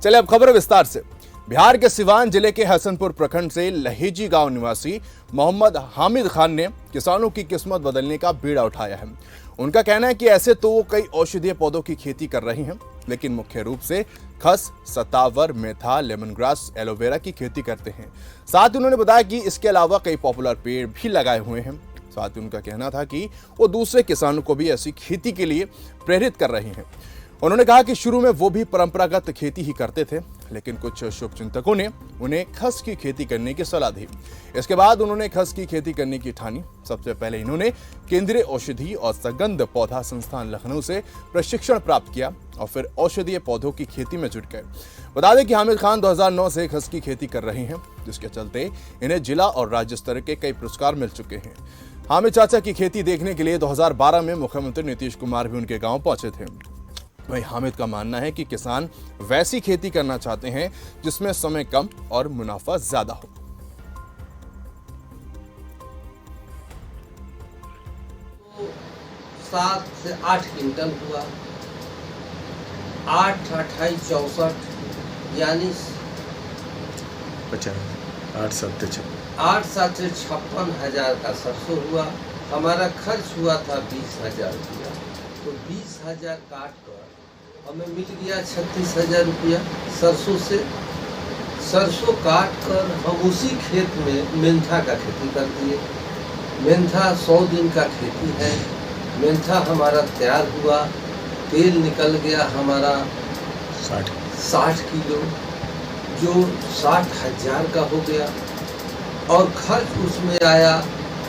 चले अब खबर विस्तार से। बिहार के सिवान जिले के हसनपुर प्रखंड से लहेजी गांव निवासी मोहम्मद हामिद खान ने किसानों की किस्मत बदलने का बीड़ा उठाया है। उनका कहना है कि ऐसे तो वो कई औषधीय पौधों की खेती कर रही हैं, लेकिन मुख्य रूप से खस, सतावर, मेथा, लेमन ग्रास, एलोवेरा की खेती करते हैं। साथ ही उन्होंने बताया कि इसके अलावा कई पॉपुलर पेड़ भी लगाए हुए हैं। साथ ही उनका कहना था कि वो दूसरे किसानों को भी ऐसी खेती के लिए प्रेरित कर रहे हैं। उन्होंने कहा कि शुरू में वो भी परंपरागत खेती ही करते थे, लेकिन कुछ शुभचिंतकों ने उन्हें खस की खेती करने की सलाह दी। इसके बाद उन्होंने खस की खेती करने की ठानी। सबसे पहले इन्होंने केंद्रीय औषधि और सगंध पौधा संस्थान लखनऊ से प्रशिक्षण प्राप्त किया और फिर औषधीय पौधों की खेती में जुट गए। बता दें कि हामिद खान 2009 से खस की खेती कर रहे हैं, जिसके चलते इन्हें जिला और राज्य स्तर के कई पुरस्कार मिल चुके हैं। हामिद चाचा की खेती देखने के लिए 2012 में मुख्यमंत्री नीतीश कुमार भी उनके गांव पहुंचे थे। वहीं हामिद का मानना है कि किसान वैसी खेती करना चाहते हैं जिसमें समय कम और मुनाफा ज्यादा हो। 7 से 8 क्विंटल हुआ, 8 28 64 यानी 8 7 से 56,000 का सरसों हुआ। हमारा खर्च हुआ था 20,000 रुपया, तो 20,000 काट कर हमें मिल गया 36,000 रुपया सरसों से। सरसों काट कर हम उसी खेत में मेंथा का खेती कर दिए। मेंथा 100 दिन का खेती है। मेंथा हमारा तैयार हुआ, तेल निकल गया हमारा 60 किलो, जो 60,000 का हो गया, और खर्च उसमें आया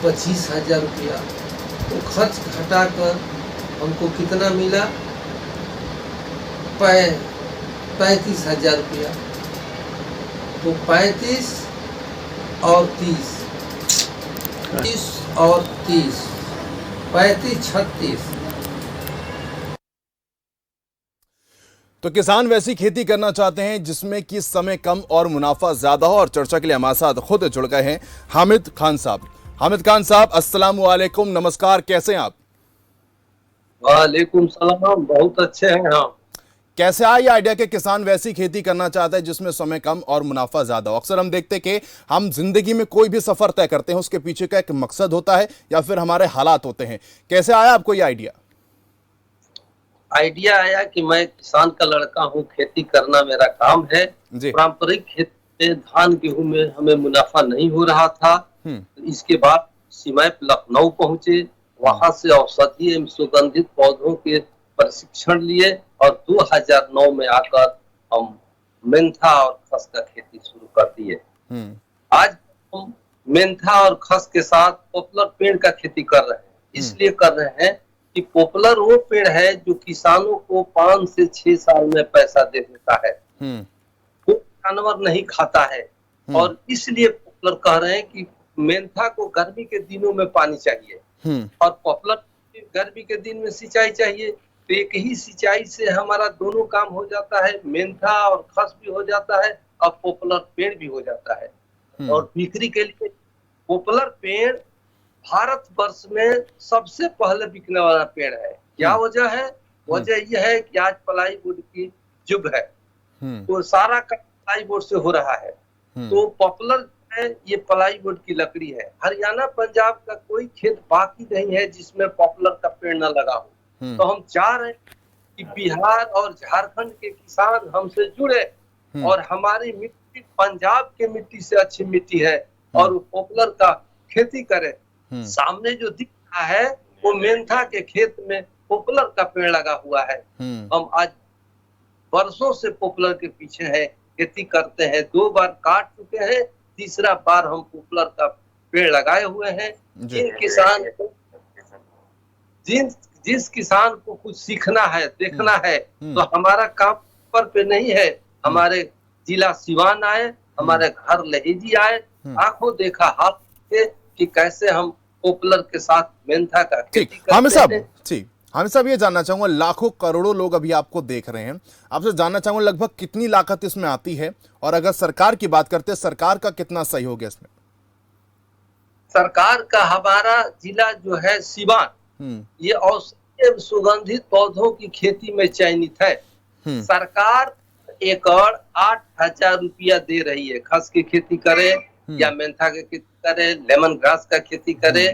25,000 रुपया। तो खर्च घटाकर हमको कितना मिला? 35,000 रुपया। तो 35 और 30, 30 और 30, 35 36। तो किसान वैसी खेती करना चाहते हैं जिसमें कि समय कम और मुनाफा ज्यादा हो। और चर्चा के लिए हमारे साथ खुद जुड़ गए हैं हामिद खान साहब। हामिद खान साहब, अस्सलाम वालेकुम, नमस्कार, कैसे हैं आप? वालेकुम सलाम, बहुत अच्छे हैं हम। कैसे आया ये आइडिया कि किसान वैसी खेती करना चाहता है जिसमें समय कम और मुनाफा ज्यादा हो? अक्सर हम देखते हैं कि हम जिंदगी में कोई भी सफर तय करते हैं, उसके पीछे का एक मकसद होता है या फिर हमारे हालात होते हैं। कैसे आया आपको ये आइडिया? आइडिया आया कि मैं किसान का लड़का हूँ, खेती करना मेरा काम है। पारंपरिक खेती में धान गेहूं में हमें मुनाफा नहीं हो रहा था। तो इसके बाद सीमा लखनऊ पहुंचे, वहां से औषधीय एवं सुगंधित पौधों के प्रशिक्षण लिए और 2009 में आकर हम मेंथा और खस का खेती शुरू कर दिए। आज हम मेंथा और खस के साथ पॉपुलर पेड़ का खेती कर रहे हैं। इसलिए कर रहे हैं कि पॉपुलर वो पेड़ है जो किसानों को 5 से 6 साल में पैसा दे देता है, वो जानवर नहीं खाता है। और इसलिए पॉपुलर कह रहे हैं कि मेंथा को गर्मी के दिनों में पानी चाहिए और पॉपुलर गर्मी के दिन में सिंचाई चाहिए। तो एक ही सिंचाई से हमारा दोनों काम हो जाता है, मेंथा और खस भी हो जाता है और पॉपुलर पेड़ भी हो जाता है। और बिक्री के लिए पॉपुलर पेड़ भारत वर्ष में सबसे पहले बिकने वाला पेड़ है। क्या वजह है? वजह यह है कि आज प्लाईवुड की युग है, तो सारा काम प्लाईवुड से हो रहा है। तो पॉपुलर है, ये प्लाईवुड की लकड़ी है। हरियाणा पंजाब का कोई खेत बाकी नहीं है जिसमें पॉपुलर का पेड़ न लगा हो। तो हम चाह रहे हैं कि बिहार और झारखंड के किसान हमसे जुड़े और हमारी मिट्टी पंजाब के मिट्टी से अच्छी मिट्टी है और पॉपुलर का खेती करे। सामने जो दिख रहा है वो मेंथा के खेत में पॉपुलर का पेड़ लगा हुआ है। हम आज वर्षों से पॉपुलर के पीछे है, खेती करते हैं। 2 बार काट चुके हैं, तीसरा बार हम पॉपुलर का पेड़ लगाए हुए हैं। जिस किसान को कुछ सीखना है, देखना है, तो हमारा काम पे नहीं है। हमारे जिला सिवान आए, हमारे घर लहेजी आए, आंखों देखा हाथ कि कैसे हम पॉपुलर के साथ मेंथा का खेती करते हैं। हामिद साहब, ये जानना चाहूंगा, लाखों करोड़ों लोग अभी आपको देख रहे हैं, आपसे जानना चाहूंगा लगभग कितनी लागत इसमें आती है? और अगर सरकार की बात करते हैं, सरकार का कितना सहयोग है इसमें? सरकार का हमारा जिला जो है सिवान, ये औषधीय सुगंधित पौधों की खेती में चयनित है। सरकार एकड़ 8,000 रुपया दे रही है। खस की खेती करे या मेंथा की खेती करे, लेमन ग्रास का खेती करे,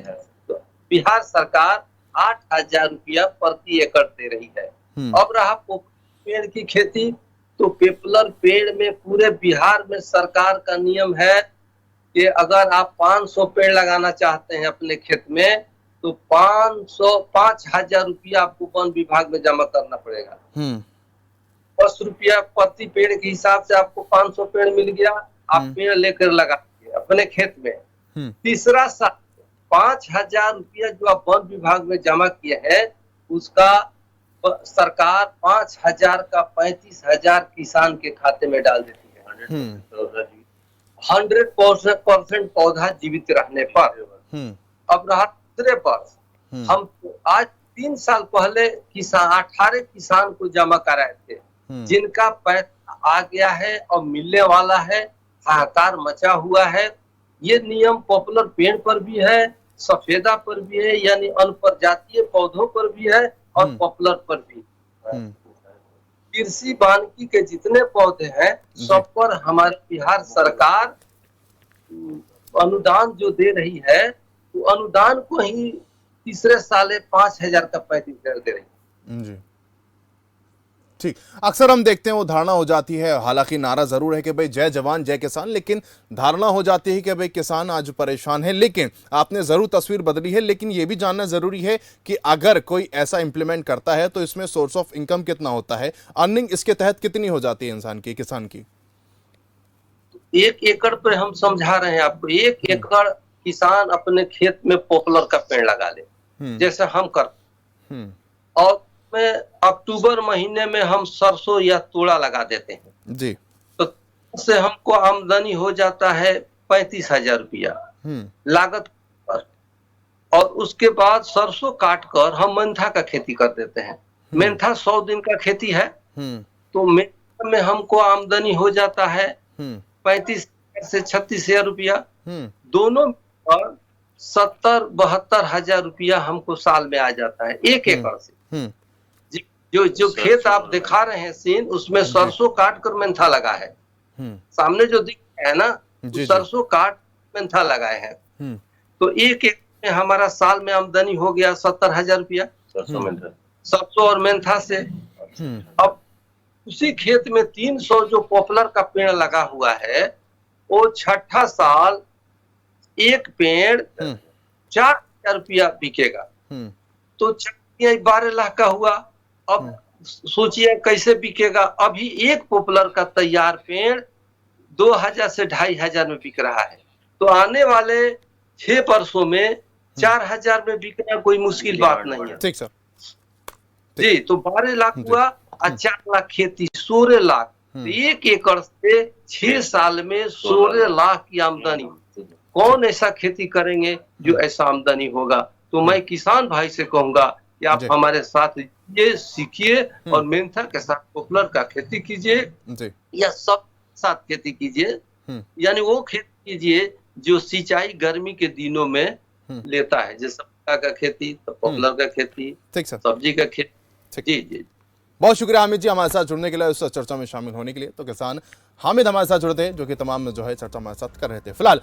तो बिहार सरकार 8,000 रुपया प्रति एकड़ दे रही है। अब रहा पेड़ की खेती, तो पॉपुलर पेड़ में पूरे बिहार में सरकार का नियम है कि अगर आप 500 पेड़ लगाना चाहते हैं अपने खेत में, तो 5,000 रुपया आपको वन विभाग में जमा करना पड़ेगा। 10 रुपया प्रति पेड़ के हिसाब से आपको 500 पेड़ मिल गया, आप पेड़ लेकर लगाइए अपने खेत में। तीसरा साल 5,000 रुपया जो आप वन विभाग में जमा किए हैं, उसका सरकार 5,000 का 35,000 किसान के खाते में डाल देती है। 100% पौधा जीवित रहने पर। अब रहा दूसरे वर्ष, हम आज 3 साल पहले 18 किसान को जमा कराए थे, जिनका पैसा आ गया है और मिलने वाला है, हाहाकार मचा हुआ है। ये नियम पॉपुलर पेड़ पर भी है, सफेदा पर भी है, यानी अनप्रजातीय पौधों पर भी है और पॉपुलर पर भी। कृषि वानिकी के जितने पौधे हैं, सब पर हमारी बिहार सरकार अनुदान जो दे रही है, तो अनुदान को ही तीसरे साले 5,000 का 35,000 दे रही है। जी ठीक। अक्सर हम देखते हैं वो धारणा हो जाती है, हालांकि नारा जरूर है कि भाई जय जवान जय किसान, लेकिन धारणा हो जाती है कि भाई किसान आज परेशान है। लेकिन आपने जरूर तस्वीर बदली है, लेकिन ये भी जानना जरूरी है कि अगर कोई ऐसा इंप्लीमेंट करता है तो इसमें सोर्स ऑफ इनकम कितना होता है, अर्निंग इसके तहत कितनी हो जाती है इंसान की, किसान की? 1 एकड़ पे हम समझा रहे हैं आपको। 1 एकड़ किसान अपने खेत में पॉपुलर का पेड़ लगा ले, जैसे हम करते, और में अक्टूबर महीने में हम सरसों या तोड़ा लगा देते हैं जी, तो उससे हमको आमदनी हो जाता है 35,000 रुपया लागत पर। और उसके बाद सरसों काट कर हम मेंथा का खेती कर देते हैं। मेंथा 100 दिन का खेती है, तो मेंथा में हमको आमदनी हो जाता है 35 से 36,000 रुपया। दोनों पर 70-72 हजार रुपया हमको साल में आ जाता है 1 एकड़ से। जो खेत आप दिखा रहे हैं सीन, उसमें सरसों काट कर मेंथा लगा है। सामने जो दिख रहा है ना, तो सरसों काट मेंथा लगाए हैं। तो 1 एकड़ में हमारा साल में आमदनी हो गया 70,000 रुपया सरसों और मेंथा से। अब उसी खेत में 300 जो पॉपुलर का पेड़ लगा हुआ है, वो छठा साल एक पेड़ 4,000 रुपया बिकेगा, तो 12 लाख का हुआ। अब सोचिए कैसे बिकेगा। अभी एक पॉपुलर का तैयार पेड़ 2,000 से 2,500 में बिक रहा है, तो आने वाले 6 वर्षों में 4,000 में बिकना कोई मुश्किल बात नहीं है। ठीक सर जी, तो 12 लाख हुआ और 4 लाख खेती, 16 लाख। तो 1 एकड़ से 6 साल में 16 लाख की आमदनी। कौन ऐसा खेती करेंगे जो ऐसा आमदनी होगा? तो मैं किसान भाई से कहूंगा कि आप हमारे साथ ये सीखिए और मेंथा के साथ पॉपुलर का खेती कीजिए, या सब साथ खेती कीजिए, यानी वो खेती कीजिए जो सिंचाई गर्मी के दिनों में लेता है, जैसे मक्का का खेती, तो पॉपुलर का खेती, सब्जी का खेती। जी जी, बहुत शुक्रिया हामिद जी हमारे साथ जुड़ने के लिए, उस चर्चा में शामिल होने के लिए। तो किसान हामिद हमारे साथ जुड़ते हैं, जो कि तमाम जो है चर्चा हमारे साथ कर रहे थे। फिलहाल